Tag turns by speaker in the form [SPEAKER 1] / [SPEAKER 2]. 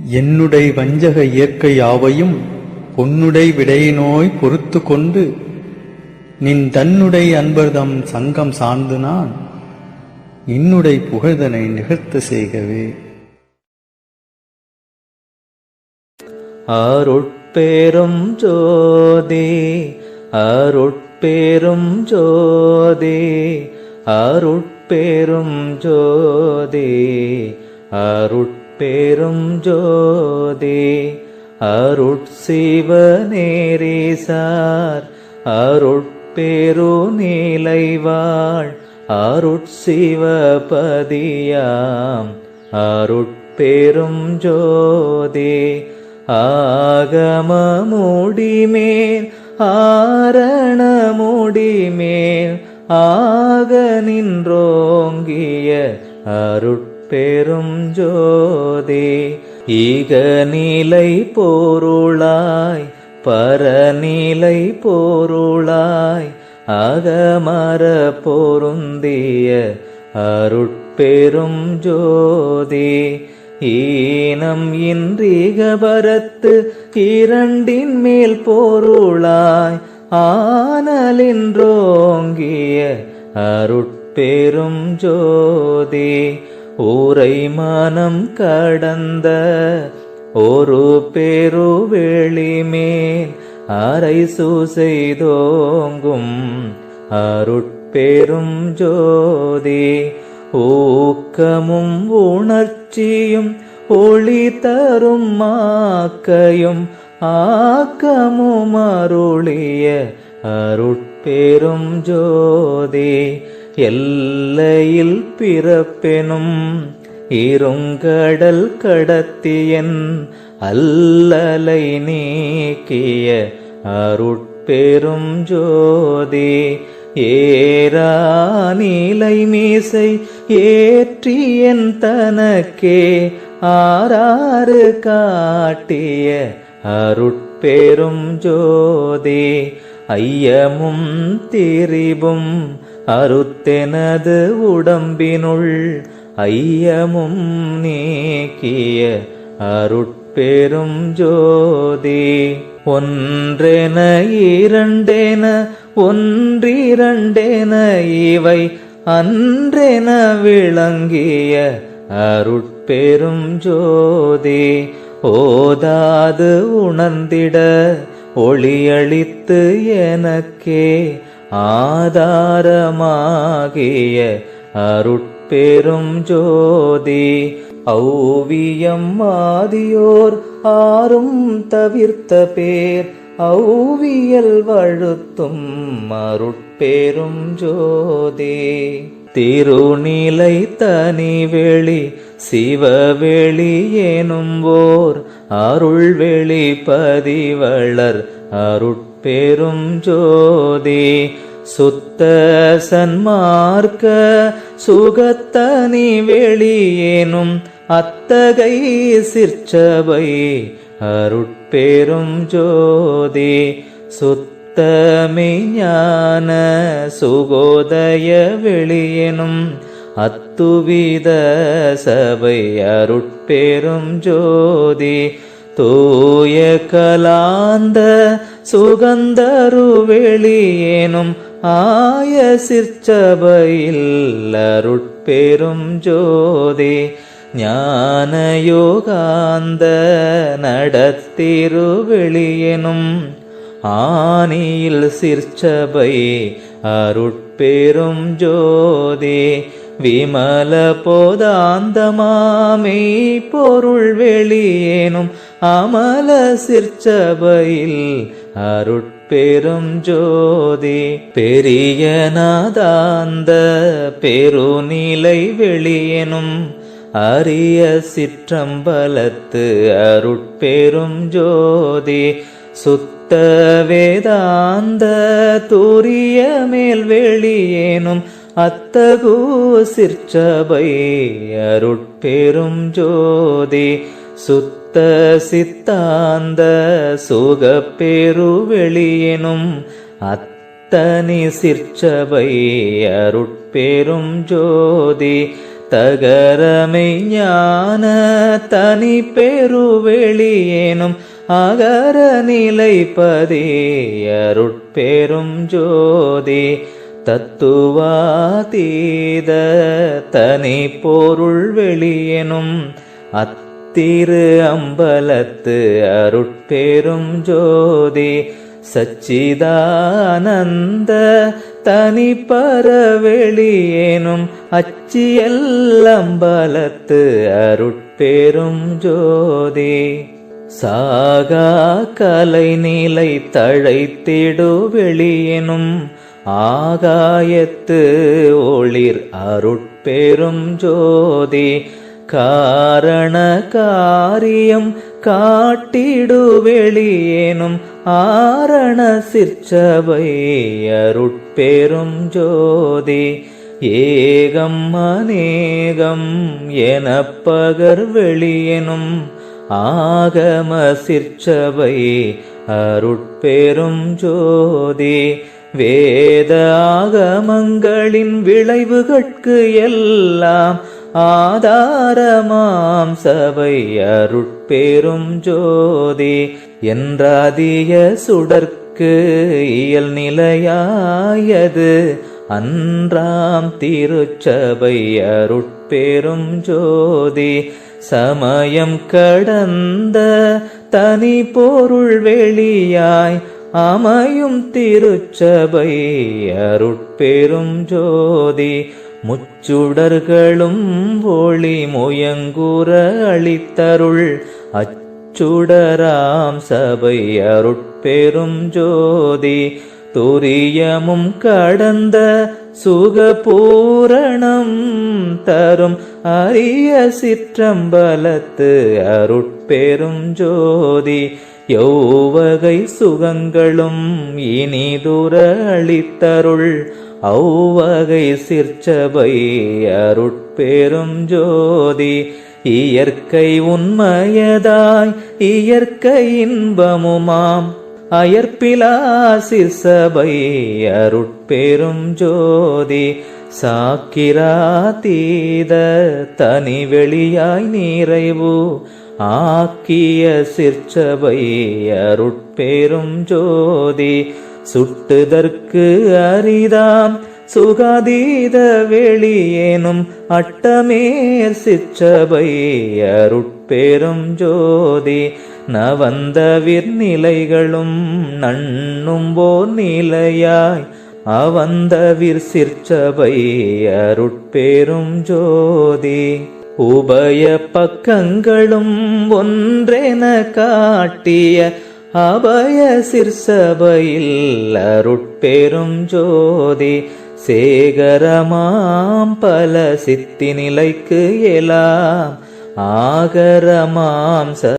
[SPEAKER 1] என்னுடை வஞ்சக இயற்கை யாவையும் பொன்னுடை விடையினோய் பொறுத்து கொண்டு நின் தன்னுடை அன்பர்தம் சங்கம் சார்ந்து நான் இன்னுடை புகழ்தனை நிகழ்த்த செய்கவே.
[SPEAKER 2] அருட்பெரும் ஜோதி அருட்பெரும் ஜோதி அருட்பெரும் ஜோதி அருட்பெரும் ஜோதி அருட்சிவநேரிசார் அருட்பெரு நீலைவாழ் அருட்சிவபதியாம் அருட்பெரும் ஜோதி ஆகமமுடிமேல் ஆரணமுடிமேல் ஆக நின்றோங்கிய அருட்பெரும் ஜோதி ஈகநிலை பொருளாய் பரநிலை பொருளாய் அகமர பொருந்திய அருட்பெரும் ஜோதி ஈனம் இன்றிகபரத்து இரண்டின் மேல் பொருளாய் ஆனலின்றோங்கிய அருட்பெரும் ஜோதி ஊரை மனம் கடந்த ஒரு பெருவெளிமேல் அரை செய்தோங்கும் அருட்பெரும் ஜோதி ஊக்கமும் உணர்ச்சியும் ஒளி தரும் மாக்கையும் ஆக்கமும் அருளிய அருட்பெரும் ஜோதி எல்லையில் பிறப்பெனும் இருங்கடல் கடத்தியன் அல்லலை நீக்கிய அருட்பெரும் ஜோதி ஏராநிலை மீசை ஏற்றியன் தனக்கே ஆறாறு காட்டிய அருட்பெரும் ஜோதி ஐயமும் திரிபும் அறுத்தெனது உடம்பினுள் ஐயமும் நீக்கிய அருட்பெரும் ஜோதி ஒன்றென இரண்டென ஒன்றிரண்டென இவை அன்றென விளங்கிய அருட்பெரும் ஜோதி ஓதாது உணர்ந்திட ஒளியளித்து எனக்கே ஆதாரமாகிய அருட்பெரும் ஜோதி ஔவியம் ஆதியோர் ஆறும் தவிர்த்த பேர் ஔவியல் வழுத்தும் அருட்பெரும் ஜோதி திருநிலை தனிவெளி சிவவெளி எனும் ஓர் அருள்வெளி பதிவளர் அருட்பெரும் ஜோதி சுத்த சன்மார்க்க சுகத்தனி வெளியேனும் அத்தகை சிற்சபை அருட்பெரும் ஜோதி சுத்தமே ஞான சுகோதய வெளியெனும் அத்துவித சபை அருட்பெரும் ஜோதி தூய கலாந்த சுகந்தரு வெளியேனும் ஆய சிற்சபையில் அருட்பெரும் ஜோதி ஞான யோகாந்த நடத்திரு வெளியெனும் ஆனியில் சிற்சபை அருட்பெரும் ஜோதி விமல போதாந்தமாமே பொருள் வெளியேனும் அமல சிற்சபையில் அருட்பெரும் ஜோதி பெரிய நாதாந்த பெருநிலை வெளியெனும் அரிய சிற்றம்பலத்து அருட்பெரும் ஜோதி சுத்த வேதாந்த தூரிய மேல் வெளியேனும் அத்தகு சிற்சபை அருட்பெரும் ஜோதி சுத்த சித்தாந்த சுகப்பெரு வெளியெனும் அத்தனி சிற்சபை அருட்பெரும் ஜோதி தகரமை ஞான தனி பெருவெளியேனும் அகர நிலைப்பதே அருட்பெரும் ஜோதி தத்துவாதீத தனி பொருள் வெளியெனும் அத்திரு அம்பலத்து அருட்பெரும் ஜோதி சச்சிதானந்த தனி பரவெளியேனும் அச்சியல்லம்பலத்து அருட்பெரும் ஜோதி சாகா கலை நிலை தழைத்திடு வெளியெனும் ஆகாயத்து ஒளிர் அருட்பெரும் ஜோதி காரண காரியம் காட்டிடு வெளியேனும் ஆரண சிற்சபை அருட்பெரும் ஜோதி ஏகம் அநேகம் எனப்பகர் வெளியெனும் ஆகம சிற்சபை அருட்பெரும் ஜோதி வேத ஆகமங்களின் விளைவுகட்கு எல்லாம் ஆதாரமாம் சபை அருட்பெரும் ஜோதி என்றாதிய சுடர்க்கு இயல் நிலையாயது அன்றாம் திருச்சபை அருட்பெரும் ஜோதி சமயம் கடந்த தனி பொருள் வெளியாய் அமையும் திருச்சபை அருட்பெரும் ஜோதி முச்சுடர்களும் ஒளி முயங்குற அளித்தருள் அச்சுடராம் சபை அருட்பெரும் ஜோதி துரியமும் கடந்த சுகபூரணம் தரும் அரிய சிற்றம்பலத்து அருட்பெரும் ஜோதி யௌவகை சுகங்களும் இனிதுர அளித்தருள் ஔவகை சிற்சபை அருட்பெரும் ஜோதி இயற்கை உண்மையதாய் இயற்கை இன்பமுமாம் அயற்பிலா சிற்சபை அருட்பெரும் ஜோதி சாக்கிராதீத தனி வெளியாய் நிறைவு ஆக்கிய சிற்சபை அருட்பெரும் ஜோதி சுட்டுதற்கு அரிதாம் சுகாதீத வெளியேனும் அட்டமேற் சிற்சபை அருட்பெரும் ஜோதி நவந்தவிர் நிலைகளும் நண்ணும்போர் நிலையாய் அவந்தவிர் சிற்சபை அருட்பெரும் ஜோதி உபய பக்கங்களும் ஒன்றென காட்டிய அபய சிற்சபையில் அருட்பெரும் ஜோதி சேகரமாம் பல சித்தி நிலைக்கு எலாம் ஆகரமாம்